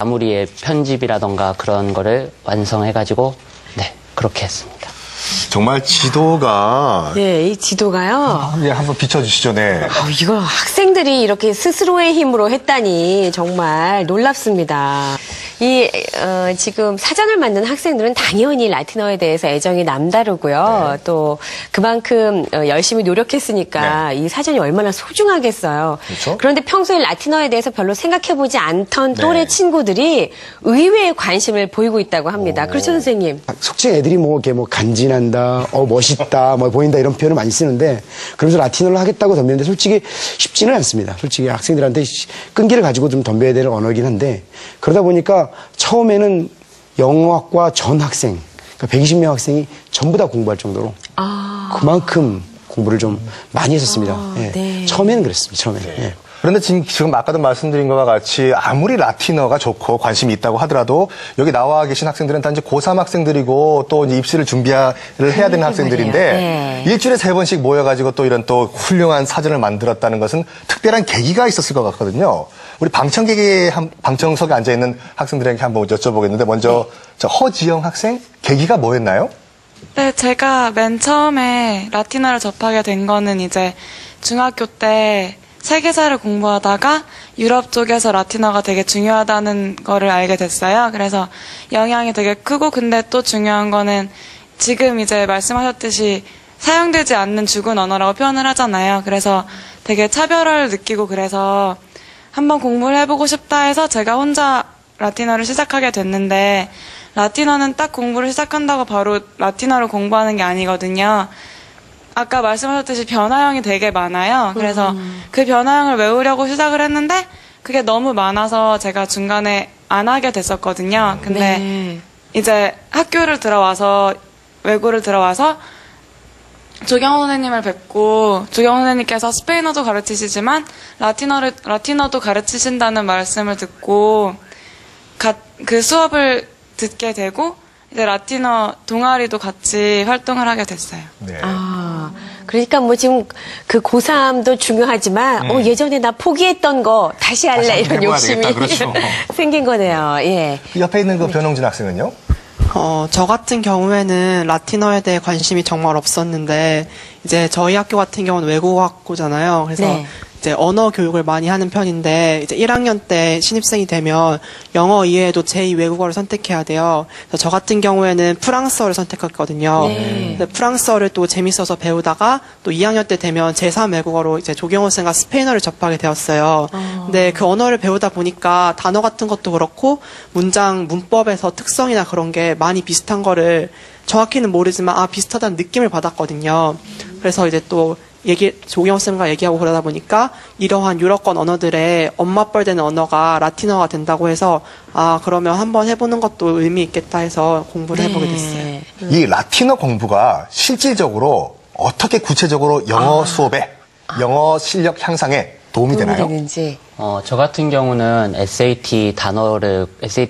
아무리의 편집이라던가 그런 거를 완성해가지고 네 그렇게 했습니다. 정말 지도가 네, 이 지도가요. 예, 한번 비춰주시죠. 네. 이거 학생들이 이렇게 스스로의 힘으로 했다니 정말 놀랍습니다. 지금 사전을 만든 학생들은 당연히 라틴어에 대해서 애정이 남다르고요. 네. 또 그만큼 열심히 노력했으니까 이 사전이 얼마나 소중하겠어요. 그렇죠? 그런데 평소에 라틴어에 대해서 별로 생각해보지 않던 네. 또래 친구들이 의외의 관심을 보이고 있다고 합니다. 그렇죠, 선생님? 속칭 애들이 이렇게 간지난다, 멋있다, 보인다 이런 표현을 많이 쓰는데 그러면서 라틴어를 하겠다고 덤비는데 솔직히 쉽지는 않습니다. 솔직히 학생들한테 끈기를 가지고 좀 덤벼야 되는 언어이긴 한데 그러다 보니까 처음에는 영어학과 전 학생, 그러니까 120명 학생이 전부 다 공부할 정도로 그만큼 공부를 좀 많이 했었습니다. 예. 네. 처음에는 그랬습니다. 처음에는. 네. 예. 그런데 지금 아까도 말씀드린 것과 같이 아무리 라틴어가 좋고 관심이 있다고 하더라도 여기 나와 계신 학생들은 단지 고3 학생들이고 또 이제 입시를 준비를 해야 되는 학생들인데 네. 일주일에 3번씩 모여가지고 또 이런 또 훌륭한 사전을 만들었다는 것은 특별한 계기가 있었을 것 같거든요. 우리 방청석에 앉아있는 학생들에게 한번 여쭤보겠는데 먼저 저 허지영 학생 계기가 뭐였나요? 네, 제가 맨 처음에 라틴어를 접하게 된 거는 이제 중학교 때 세계사를 공부하다가 유럽 쪽에서 라틴어가 되게 중요하다는 거를 알게 됐어요. 그래서 영향이 되게 크고 근데 또 중요한 거는 지금 이제 말씀하셨듯이 사용되지 않는 죽은 언어라고 표현을 하잖아요. 그래서 되게 차별화를 느끼고 그래서 한번 공부를 해보고 싶다 해서 제가 혼자 라틴어를 시작하게 됐는데 라틴어는 딱 공부를 시작한다고 바로 라틴어를 공부하는 게 아니거든요. 아까 말씀하셨듯이 변화형이 되게 많아요. 그래서 그 변화형을 외우려고 시작을 했는데 그게 너무 많아서 제가 중간에 안 하게 됐었거든요. 근데 이제 외고를 들어와서 조경호 선생님을 뵙고 조경호 선생님께서 스페인어도 가르치시지만 라틴어도 가르치신다는 말씀을 듣고 그 수업을 듣게 되고 이제 라틴어 동아리도 같이 활동을 하게 됐어요. 네. 그러니까 지금 그 고3도 중요하지만 예전에 나 포기했던 거 다시 할래 이런 욕심이 그렇죠. 생긴 거네요. 예. 옆에 있는 그 변홍진 학생은요? 저 같은 경우에는 라틴어에 대해 관심이 정말 없었는데 이제 저희 학교 같은 경우는 외국어 학교잖아요. 그래서 네. 이제 언어 교육을 많이 하는 편인데 이제 1학년 때 신입생이 되면 영어 이외에도 제2 외국어를 선택해야 돼요. 그래서 저 같은 경우에는 프랑스어를 선택했거든요. 근데 프랑스어를 또 재밌어서 배우다가 또 2학년 때 되면 제3 외국어로 이제 조경호 선생과 스페인어를 접하게 되었어요. 근데 그 언어를 배우다 보니까 단어 같은 것도 그렇고 문법에서 특성이나 그런 게 많이 비슷한 거를 정확히는 모르지만 비슷하다는 느낌을 받았거든요. 그래서 이제 또 조경호 쌤과 얘기하고 그러다 보니까 이러한 유럽권 언어들의 엄마뻘 되는 언어가 라틴어가 된다고 해서 그러면 한번 해보는 것도 의미 있겠다 해서 공부를 해보게 됐어요. 이 라틴어 공부가 실질적으로 어떻게 구체적으로 영어 수업에 영어 실력 향상에 도움이 되나요? 되는지. 저 같은 경우는 SAT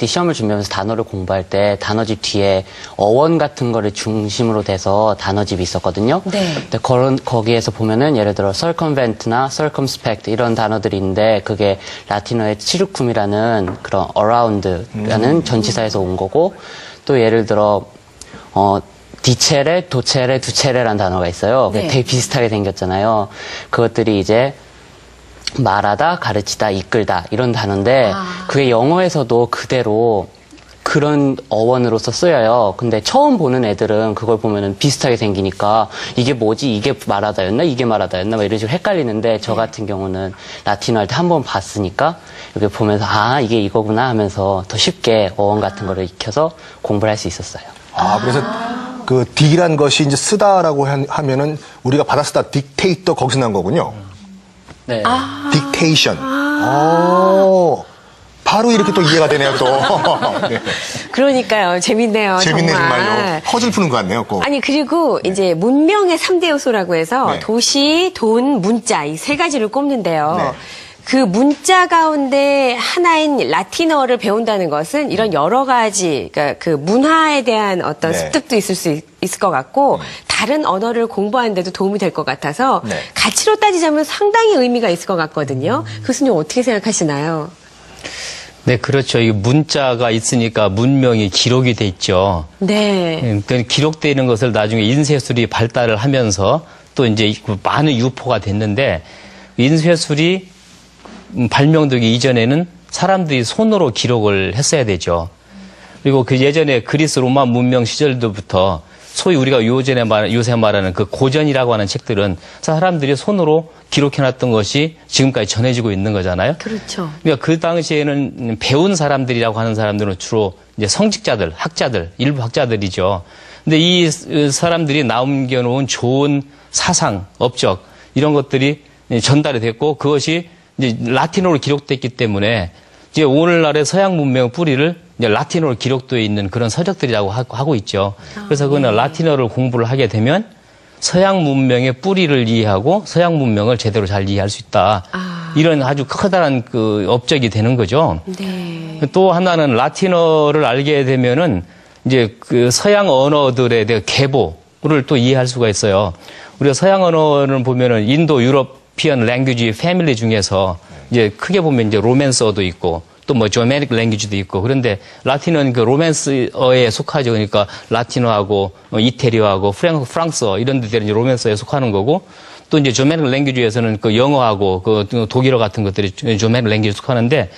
시험을 준비하면서 단어를 공부할 때 단어집 뒤에 어원 같은 거를 중심으로 돼서 단어집이 있었거든요. 네. 근데 거기에서 보면은 예를 들어 circumvent나 circumspect 이런 단어들이 있는데 그게 라틴어의 circum이라는 그런 around라는 전치사에서 온 거고 또 예를 들어 디체레, 도체레, 두체레라는 단어가 있어요. 네. 되게 비슷하게 생겼잖아요. 그것들이 이제 말하다, 가르치다, 이끌다 이런 단어인데 그게 영어에서도 그대로 그런 어원으로서 쓰여요. 근데 처음 보는 애들은 그걸 보면은 비슷하게 생기니까 이게 뭐지? 이게 말하다였나? 이게 말하다였나? 막 이런 식으로 헷갈리는데 저 같은 경우는 라틴어 할 때 한 번 봤으니까 이렇게 보면서 이게 이거구나 하면서 더 쉽게 어원 같은 거를 익혀서 공부를 할 수 있었어요. 그래서 그 딕이란 것이 이제 쓰다라고 하면은 우리가 받아 쓰다 딕테이터 거기서 난 거군요. 네. 딕테이션. 바로 이렇게 또 이해가 되네요, 또. 네. 그러니까요. 재밌네요. 재밌네, 정말. 정말요. 퍼즐 푸는 것 같네요, 꼭. 아니, 그리고 이제 문명의 3대 요소라고 해서 네. 도시, 돈, 문자 이 세 가지를 꼽는데요. 네. 그 문자 가운데 하나인 라틴어를 배운다는 것은 이런 여러 가지, 그러니까 그 문화에 대한 어떤 네. 습득도 있을 것 같고, 다른 언어를 공부하는 데도 도움이 될 것 같아서, 네. 가치로 따지자면 상당히 의미가 있을 것 같거든요. 교수님 어떻게 생각하시나요? 네, 그렇죠. 이 문자가 있으니까 문명이 기록이 돼 있죠. 네. 그러니까 기록되는 것을 나중에 인쇄술이 발달을 하면서 또 이제 많은 유포가 됐는데 인쇄술이 발명되기 이전에는 사람들이 손으로 기록을 했어야 되죠. 그리고 그 예전에 그리스 로마 문명 시절부터 소위 우리가 요새 말하는 그 고전이라고 하는 책들은 사람들이 손으로 기록해놨던 것이 지금까지 전해지고 있는 거잖아요. 그렇죠. 그러니까 그 당시에는 배운 사람들이라고 하는 사람들은 주로 이제 성직자들, 학자들, 일부 학자들이죠. 근데 이 사람들이 남겨놓은 좋은 사상, 업적 이런 것들이 전달이 됐고 그것이 이제 라틴어로 기록됐기 때문에 이제 오늘날의 서양 문명의 뿌리를 이제 라틴어로 기록되어 있는 그런 서적들이라고 하고 있죠. 그래서 그는 라틴어를 공부를 하게 되면 서양 문명의 뿌리를 이해하고 서양 문명을 제대로 잘 이해할 수 있다. 이런 아주 커다란 그 업적이 되는 거죠. 네. 또 하나는 라틴어를 알게 되면은 이제 그 서양 언어들에 대한 계보를 또 이해할 수가 있어요. 우리가 서양 언어를 보면은 인도 유러피언 랭귀지 패밀리 중에서 이제 크게 보면 이제 로맨서도 있고 또 뭐 조메닉 랭귀지도 있고 그런데 라틴어는 그 로맨스어에 속하죠. 그러니까 라틴어하고 이태리어하고 프랑스어 이런 데들은 이제 로맨스어에 속하는 거고 또 이제 조메닉 랭귀지에서는 그 영어하고 그 독일어 같은 것들이 조메닉 랭귀지에 속하는데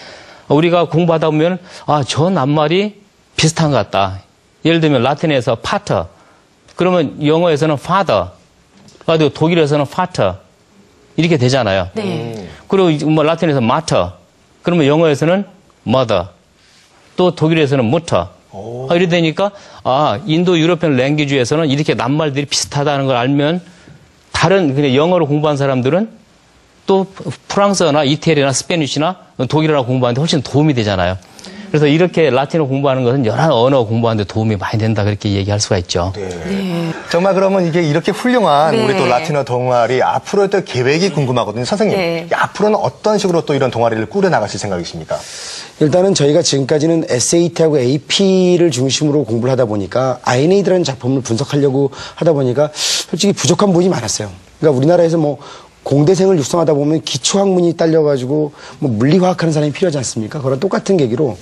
우리가 공부하다 보면 저 낱말이 비슷한 것 같다. 예를 들면 라틴에서 파터 그러면 영어에서는 father 그리고 독일에서는 fater 이렇게 되잖아요. 네. 그리고 뭐 라틴에서 mater 그러면 영어에서는 mother 또 독일에서는 mutter 이렇게 되니까 인도 유러피언 랭귀지에서는 이렇게 낱말들이 비슷하다는 걸 알면 다른 그냥 영어를 공부한 사람들은 또 프랑스어나 이태리나 스페니쉬나 독일어나 공부하는데 훨씬 도움이 되잖아요. 그래서 이렇게 라틴어 공부하는 것은 여러 언어 공부하는 데 도움이 많이 된다 그렇게 얘기할 수가 있죠. 네. 정말 그러면 이게 이렇게 훌륭한 네. 우리 또 라틴어 동아리 앞으로의 또 계획이 궁금하거든요. 선생님, 네. 앞으로는 어떤 식으로 또 이런 동아리를 꾸려나가실 생각이십니까? 일단은 저희가 지금까지는 SAT하고 AP를 중심으로 공부를 하다 보니까 아이네이드라는 작품을 분석하려고 하다 보니까 솔직히 부족한 부분이 많았어요. 그러니까 우리나라에서 뭐 공대생을 육성하다 보면 기초학문이 딸려가지고 뭐 물리화학하는 사람이 필요하지 않습니까? 그거랑 똑같은 계기로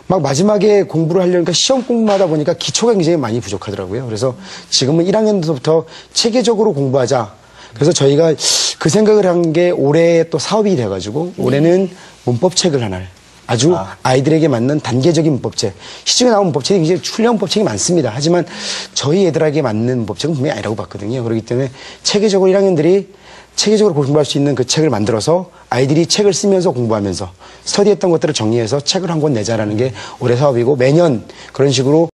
막 마지막에 공부를 하려니까 시험 공부하다 보니까 기초가 굉장히 많이 부족하더라고요. 그래서 지금은 1학년부터 체계적으로 공부하자. 그래서 저희가 그 생각을 한 게 올해 또 사업이 돼가지고 올해는 문법책을 하나를 아주 아이들에게 맞는 단계적인 문법책. 시중에 나온 문법책이 굉장히 훌륭한 문법책이 많습니다. 하지만 저희 애들에게 맞는 문법책은 분명히 아니라고 봤거든요. 그렇기 때문에 체계적으로 1학년들이 체계적으로 공부할 수 있는 그 책을 만들어서 아이들이 책을 쓰면서 공부하면서 스터디했던 것들을 정리해서 책을 한 권 내자라는 게 올해 사업이고 매년 그런 식으로